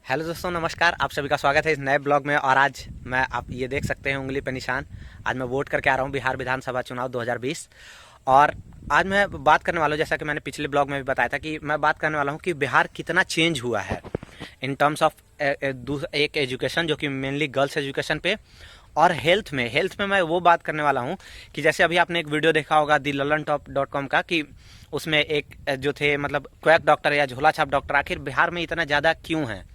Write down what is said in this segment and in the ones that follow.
Hello दोस्तों, नमस्कार। आप सभी का स्वागत है इस नए ब्लॉग में। और आज मैं आप ये देख सकते हैं उंगली पे निशान। आज मैं वोट करके आ रहा हूँ बिहार विधानसभा चुनाव 2020। और आज मैं बात करने वाला हूँ, जैसा कि मैंने पिछले ब्लॉग में भी बताया था, कि मैं बात करने वाला हूँ कि बिहार कितना चेंज हुआ है इन टर्म्स ऑफ एक एजुकेशन, जो कि मेनली गर्ल्स एजुकेशन पे, और हेल्थ में मैं वो बात करने वाला हूँ कि जैसे अभी आपने एक वीडियो देखा होगा दी ललन टॉप .com का, कि उसमें एक जो थे मतलब क्वैक डॉक्टर या झोला छाप डॉक्टर आखिर बिहार में इतना ज़्यादा क्यों हैं,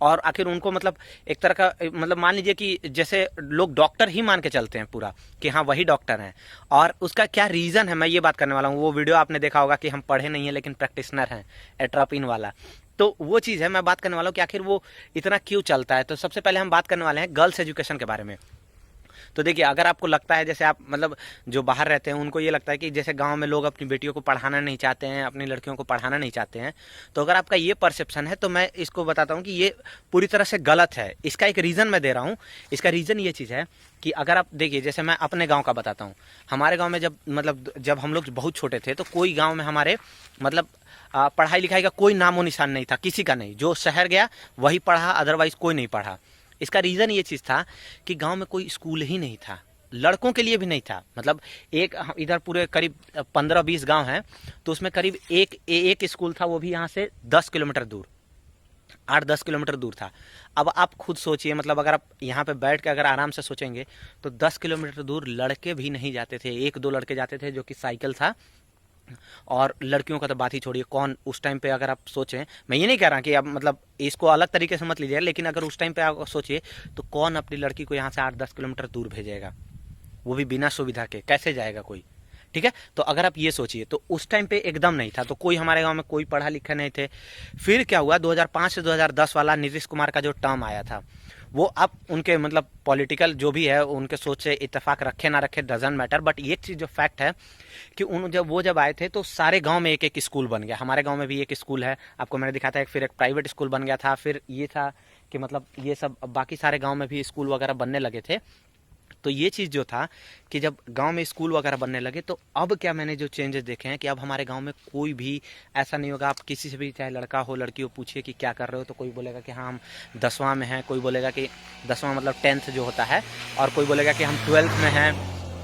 और आखिर उनको मतलब एक तरह का मतलब मान लीजिए कि जैसे लोग डॉक्टर ही मान के चलते हैं पूरा, कि हाँ वही डॉक्टर हैं, और उसका क्या रीज़न है मैं ये बात करने वाला हूँ। वो वीडियो आपने देखा होगा कि हम पढ़े नहीं है लेकिन प्रैक्टिशनर हैं, एट्रापिन वाला। तो वो चीज़ है, मैं बात करने वाला हूँ कि आखिर वो इतना क्यों चलता है। तो सबसे पहले हम बात करने वाले हैं गर्ल्स एजुकेशन के बारे में। तो देखिए, अगर आपको लगता है, जैसे आप मतलब जो बाहर रहते हैं उनको ये लगता है कि जैसे गांव में लोग अपनी बेटियों को पढ़ाना नहीं चाहते हैं, अपनी लड़कियों को पढ़ाना नहीं चाहते हैं, तो अगर आपका ये परसेप्शन है तो मैं इसको बताता हूँ कि ये पूरी तरह से गलत है। इसका एक रीज़न मैं दे रहा हूँ। इसका रीज़न ये चीज़ है कि अगर आप देखिए, जैसे मैं अपने गाँव का बताता हूँ। हमारे गाँव में जब हम लोग बहुत छोटे थे तो कोई गाँव में हमारे मतलब पढ़ाई लिखाई का कोई नामो निशान नहीं था, किसी का नहीं। जो शहर गया वही पढ़ा, अदरवाइज कोई नहीं पढ़ा। इसका रीज़न ये चीज़ था कि गांव में कोई स्कूल ही नहीं था, लड़कों के लिए भी नहीं था। मतलब एक इधर पूरे करीब 15-20 गांव हैं, तो उसमें करीब एक स्कूल था, वो भी यहाँ से 10 किलोमीटर दूर, 8-10 किलोमीटर दूर था। अब आप खुद सोचिए, मतलब अगर आप यहाँ पे बैठ के अगर आराम से सोचेंगे तो 10 किलोमीटर दूर लड़के भी नहीं जाते थे। एक दो लड़के जाते थे जो कि साइकिल था, और लड़कियों का तो बात ही छोड़िए। कौन उस टाइम पे, अगर आप सोचें, मैं ये नहीं कह रहा कि अब मतलब इसको अलग तरीके से मत लीजिए, लेकिन अगर उस टाइम पे आप सोचिए तो कौन अपनी लड़की को यहाँ से 8-10 किलोमीटर दूर भेजेगा, वो भी बिना सुविधा के, कैसे जाएगा कोई। ठीक है, तो अगर आप ये सोचिए तो उस टाइम पे एकदम नहीं था, तो कोई हमारे गांव में कोई पढ़ा लिखा नहीं थे। फिर क्या हुआ, 2005 से 2010 वाला नीतीश कुमार का जो टर्म आया था, वो अब उनके मतलब पॉलिटिकल जो भी है उनके सोच से इत्तेफाक रखे ना रखे डजेंट मैटर, बट ये चीज़ जो फैक्ट है कि जब आए थे तो सारे गांव में एक एक स्कूल बन गया। हमारे गांव में भी एक स्कूल है, आपको मैंने दिखा था। फिर एक प्राइवेट स्कूल बन गया था। फिर ये था कि मतलब ये सब बाकी सारे गांव में भी स्कूल वगैरह बनने लगे थे। तो ये चीज़ जो था कि जब गांव में स्कूल वगैरह बनने लगे, तो अब क्या मैंने जो चेंजेस देखे हैं कि अब हमारे गांव में कोई भी ऐसा नहीं होगा। आप किसी से भी, चाहे लड़का हो लड़की हो, पूछिए कि क्या कर रहे हो, तो कोई बोलेगा कि हाँ हम 10वां में हैं, कोई बोलेगा कि 10वां मतलब 10th जो होता है, और कोई बोलेगा कि हम 12th में हैं,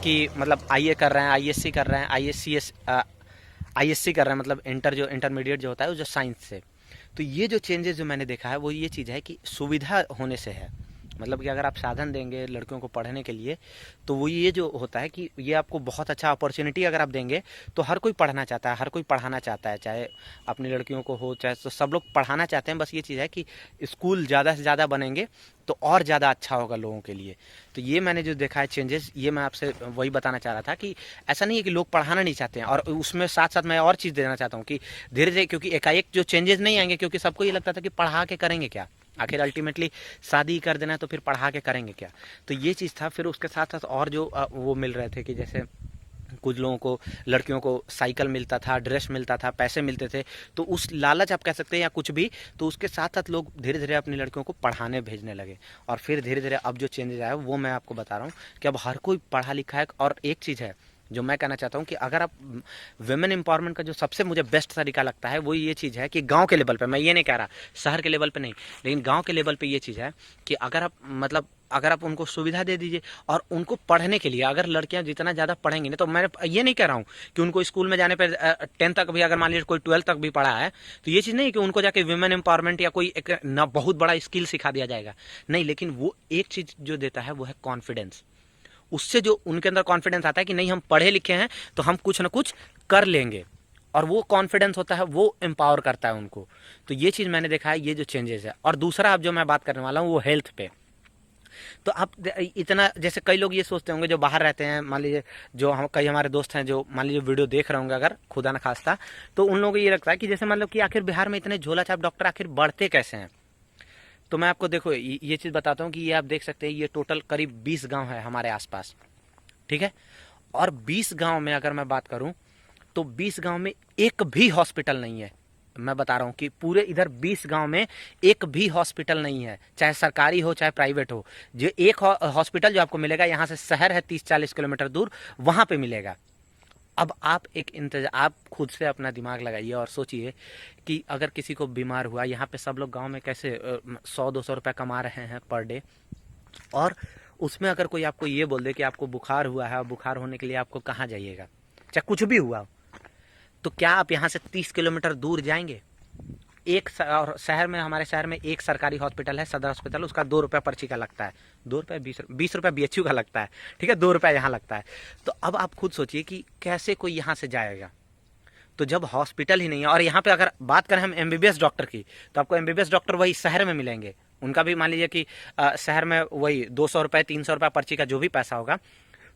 कि मतलब आईए कर रहे हैं, आईएससी कर रहे हैं, आईएससी कर रहे हैं, मतलब इंटरमीडिएट जो होता है वो जो साइंस से। तो ये जो चेंजेस जो मैंने देखा है वो ये चीज़ है कि सुविधा होने से है। मतलब कि अगर आप साधन देंगे लड़कियों को पढ़ने के लिए, तो वो ये जो होता है कि ये आपको बहुत अच्छा अपॉर्चुनिटी अगर आप देंगे, तो हर कोई पढ़ना चाहता है, हर कोई पढ़ाना चाहता है, चाहे अपनी लड़कियों को हो, चाहे तो सब लोग पढ़ाना चाहते हैं। बस ये चीज़ है कि स्कूल ज़्यादा से ज़्यादा बनेंगे तो और ज़्यादा अच्छा होगा लोगों के लिए। तो ये मैंने जो देखा है चेंजेस, ये मैं आपसे वही बताना चाह रहा था कि ऐसा नहीं है कि लोग पढ़ाना नहीं चाहते हैं। और उसमें साथ साथ मैं और चीज़ देना चाहता हूँ कि धीरे धीरे, क्योंकि एकाएक जो चेंजेस नहीं आएंगे, क्योंकि सबको ये लगता था कि पढ़ा के करेंगे क्या, आखिर अल्टीमेटली शादी कर देना है तो फिर पढ़ा के करेंगे क्या। तो ये चीज़ था। फिर उसके साथ साथ और जो वो मिल रहे थे कि जैसे कुछ लोगों को, लड़कियों को साइकिल मिलता था, ड्रेस मिलता था, पैसे मिलते थे, तो उस लालच आप कह सकते हैं या कुछ भी, तो उसके साथ साथ लोग धीरे धीरे अपनी लड़कियों को पढ़ाने भेजने लगे। और फिर धीरे धीरे अब जो चेंजेस आया वो मैं आपको बता रहा हूँ कि अब हर कोई पढ़ा लिखा है। और एक चीज़ है जो मैं कहना चाहता हूँ कि अगर आप वुमेन एम्पावरमेंट का जो सबसे मुझे बेस्ट तरीका लगता है वो ये चीज़ है कि गांव के लेवल पे, मैं ये नहीं कह रहा शहर के लेवल पे नहीं, लेकिन गांव के लेवल पे ये चीज़ है कि अगर आप उनको सुविधा दे दीजिए और उनको पढ़ने के लिए, अगर लड़कियां जितना ज़्यादा पढ़ेंगी ना, तो मैं ये नहीं कह रहा हूँ कि उनको स्कूल में जाने पर 10 तक भी, अगर मान लीजिए कोई 12 तक भी पढ़ा है, तो ये चीज़ नहीं है कि उनको जाके वुमेन एम्पावरमेंट या कोई एक ना बहुत बड़ा स्किल सिखा दिया जाएगा, नहीं। लेकिन वो एक चीज़ जो देता है वो है कॉन्फिडेंस। उससे जो उनके अंदर कॉन्फिडेंस आता है कि नहीं हम पढ़े लिखे हैं तो हम कुछ ना कुछ कर लेंगे, और वो कॉन्फिडेंस होता है, वो एम्पावर करता है उनको। तो ये चीज़ मैंने देखा है, ये जो चेंजेस है। और दूसरा अब जो मैं बात करने वाला हूँ वो हेल्थ पे। तो आप इतना, जैसे कई लोग ये सोचते होंगे जो बाहर रहते हैं, मान लीजिए जो हम कई हमारे दोस्त हैं जो मान लीजिए वीडियो देख रहे होंगे, अगर खुदा न खास्ता, तो उन लोगों को ये लगता है कि जैसे मान लो कि आखिर बिहार में इतने झोला छाप डॉक्टर आखिर बढ़ते कैसे हैं। तो मैं आपको देखो ये चीज़ बताता हूँ कि ये आप देख सकते हैं, ये टोटल करीब 20 गांव है हमारे आसपास। ठीक है, और 20 गांव में अगर मैं बात करूं तो 20 गांव में एक भी हॉस्पिटल नहीं है। मैं बता रहा हूं कि पूरे इधर 20 गांव में एक भी हॉस्पिटल नहीं है, चाहे सरकारी हो चाहे प्राइवेट हो। जो एक हॉस्पिटल जो आपको मिलेगा यहाँ से शहर है 30-40 किलोमीटर दूर, वहां पे मिलेगा। अब आप आप खुद से अपना दिमाग लगाइए और सोचिए कि अगर किसी को बीमार हुआ, यहाँ पे सब लोग गांव में कैसे 100-200 रुपये कमा रहे हैं पर डे, और उसमें अगर कोई आपको ये बोल दे कि आपको बुखार हुआ है और बुखार होने के लिए आपको कहाँ जाइएगा, चाहे कुछ भी हुआ, तो क्या आप यहाँ से 30 किलोमीटर दूर जाएंगे? और शहर में, हमारे शहर में एक सरकारी हॉस्पिटल है, सदर हॉस्पिटल, उसका 2 रुपये पर्ची का लगता है, 2 रुपये 20 रुपये BHU का लगता है, ठीक है, 2 रुपये यहाँ लगता है। तो अब आप खुद सोचिए कि कैसे कोई यहाँ से जाएगा। तो जब हॉस्पिटल ही नहीं है, और यहाँ पे अगर बात करें हम MBBS डॉक्टर की, तो आपको MBBS डॉक्टर वही शहर में मिलेंगे, उनका भी मान लीजिए कि शहर में वही 200 रुपये 300 रुपये पर्ची का जो भी पैसा होगा।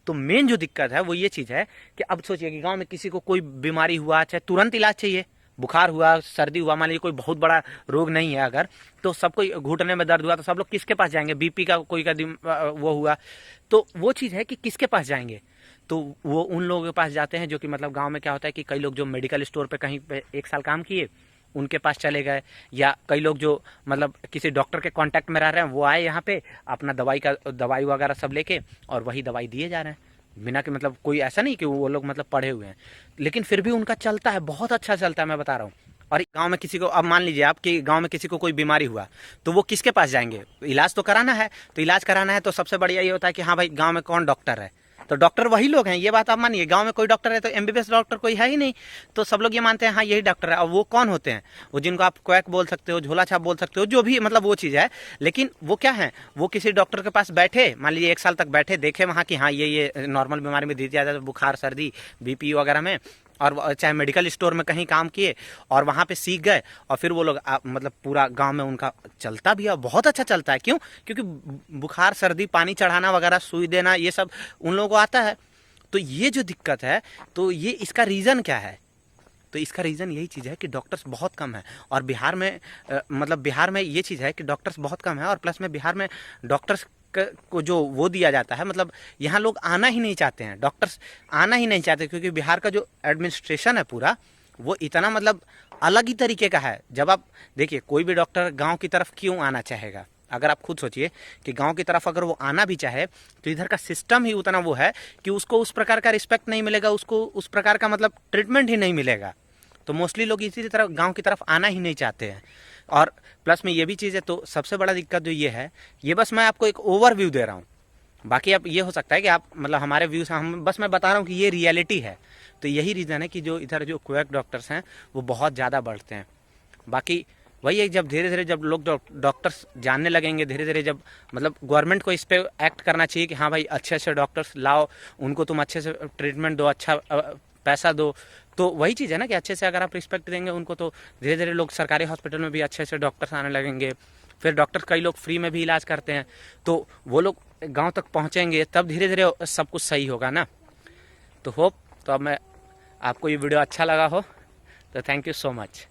तो मेन जो दिक्कत है वो ये चीज़ है कि अब सोचिए कि गांव में किसी को कोई बीमारी हुआ, चाहे तुरंत इलाज चाहिए, बुखार हुआ, सर्दी हुआ, मान लीजिए कोई बहुत बड़ा रोग नहीं है अगर, तो सबको घुटने में दर्द हुआ तो सब लोग किसके पास जाएंगे? BP का कोई का वो हुआ, तो वो चीज़ है कि किसके पास जाएंगे? तो वो उन लोगों के पास जाते हैं जो कि मतलब गांव में क्या होता है कि कई लोग जो मेडिकल स्टोर पे कहीं पे 1 साल काम किए, उनके पास चले गए, या कई लोग जो मतलब किसी डॉक्टर के कांटेक्ट में रह रहे हैं, वो आए यहाँ पे अपना दवाई वगैरह सब लेके, और वही दवाई दिए जा रहे हैं बिना कि मतलब कोई ऐसा नहीं कि वो लोग मतलब पढ़े हुए हैं, लेकिन फिर भी उनका चलता है, बहुत अच्छा चलता है, मैं बता रहा हूँ। और गांव में किसी को, अब मान लीजिए आपके गांव में किसी को कोई बीमारी हुआ, तो वो किसके पास जाएंगे? इलाज तो कराना है, तो इलाज कराना है तो सबसे बढ़िया ये होता है कि हाँ भाई गांव में कौन डॉक्टर है, तो डॉक्टर वही लोग हैं। ये बात आप मानिए, गांव में कोई डॉक्टर है तो MBBS डॉक्टर कोई है ही नहीं, तो सब लोग ये मानते हैं हाँ यही डॉक्टर है। और वो कौन होते हैं? वो जिनको आप क्वैक बोल सकते हो, झोला छाप बोल सकते हो, जो भी मतलब वो चीज़ है, लेकिन वो क्या है, वो किसी डॉक्टर के पास बैठे, मान लीजिए 1 साल तक बैठे, देखे वहाँ की हाँ ये नॉर्मल बीमारी में दी जाता है, बुखार सर्दी BP वगैरह में, और चाहे मेडिकल स्टोर में कहीं काम किए और वहाँ पे सीख गए, और फिर वो लोग मतलब पूरा गांव में उनका चलता भी है, बहुत अच्छा चलता है। क्यों? क्योंकि बुखार सर्दी, पानी चढ़ाना वगैरह, सुई देना, ये सब उन लोगों को आता है। तो ये जो दिक्कत है, तो ये इसका रीज़न क्या है? तो इसका रीज़न यही चीज़ है कि डॉक्टर्स बहुत कम है, और बिहार में मतलब बिहार में ये चीज़ है कि डॉक्टर्स बहुत कम है, और प्लस में बिहार में डॉक्टर्स को जो वो दिया जाता है, मतलब यहाँ लोग आना ही नहीं चाहते हैं, डॉक्टर्स आना ही नहीं चाहते, क्योंकि बिहार का जो एडमिनिस्ट्रेशन है पूरा, वो इतना मतलब अलग ही तरीके का है। जब आप देखिए, कोई भी डॉक्टर गाँव की तरफ क्यों आना चाहेगा? अगर आप खुद सोचिए कि गांव की तरफ अगर वो आना भी चाहे, तो इधर का सिस्टम ही उतना वो है कि उसको उस प्रकार का रिस्पेक्ट नहीं मिलेगा, उसको उस प्रकार का मतलब ट्रीटमेंट ही नहीं मिलेगा। तो मोस्टली लोग इसी तरफ गांव की तरफ आना ही नहीं चाहते हैं। और प्लस में ये भी चीज़ है, तो सबसे बड़ा दिक्कत जो ये है, ये बस मैं आपको एक ओवरव्यू दे रहा हूँ, बाकी अब ये हो सकता है कि आप मतलब हमारे व्यूज़, हम बस मैं बता रहा हूँ कि ये रियलिटी है। तो यही रीज़न है कि जो इधर जो क्वैक डॉक्टर्स हैं वो बहुत ज़्यादा बढ़ते हैं। बाकी वही है, जब धीरे धीरे जब लोग डॉक्टर्स जानने लगेंगे, धीरे धीरे जब मतलब गवर्नमेंट को इस पर एक्ट करना चाहिए कि हाँ भाई अच्छे अच्छे डॉक्टर्स लाओ, उनको तुम अच्छे से ट्रीटमेंट दो, अच्छा पैसा दो, तो वही चीज़ है ना कि अच्छे से अगर आप रिस्पेक्ट देंगे उनको, तो धीरे धीरे लोग सरकारी हॉस्पिटल में भी अच्छे से डॉक्टर्स आने लगेंगे। फिर डॉक्टर, कई लोग फ्री में भी इलाज करते हैं, तो वो लोग गांव तक पहुंचेंगे, तब धीरे धीरे सब कुछ सही होगा ना। तो होप, तो अब मैं आपको ये वीडियो अच्छा लगा हो, तो थैंक यू सो मच।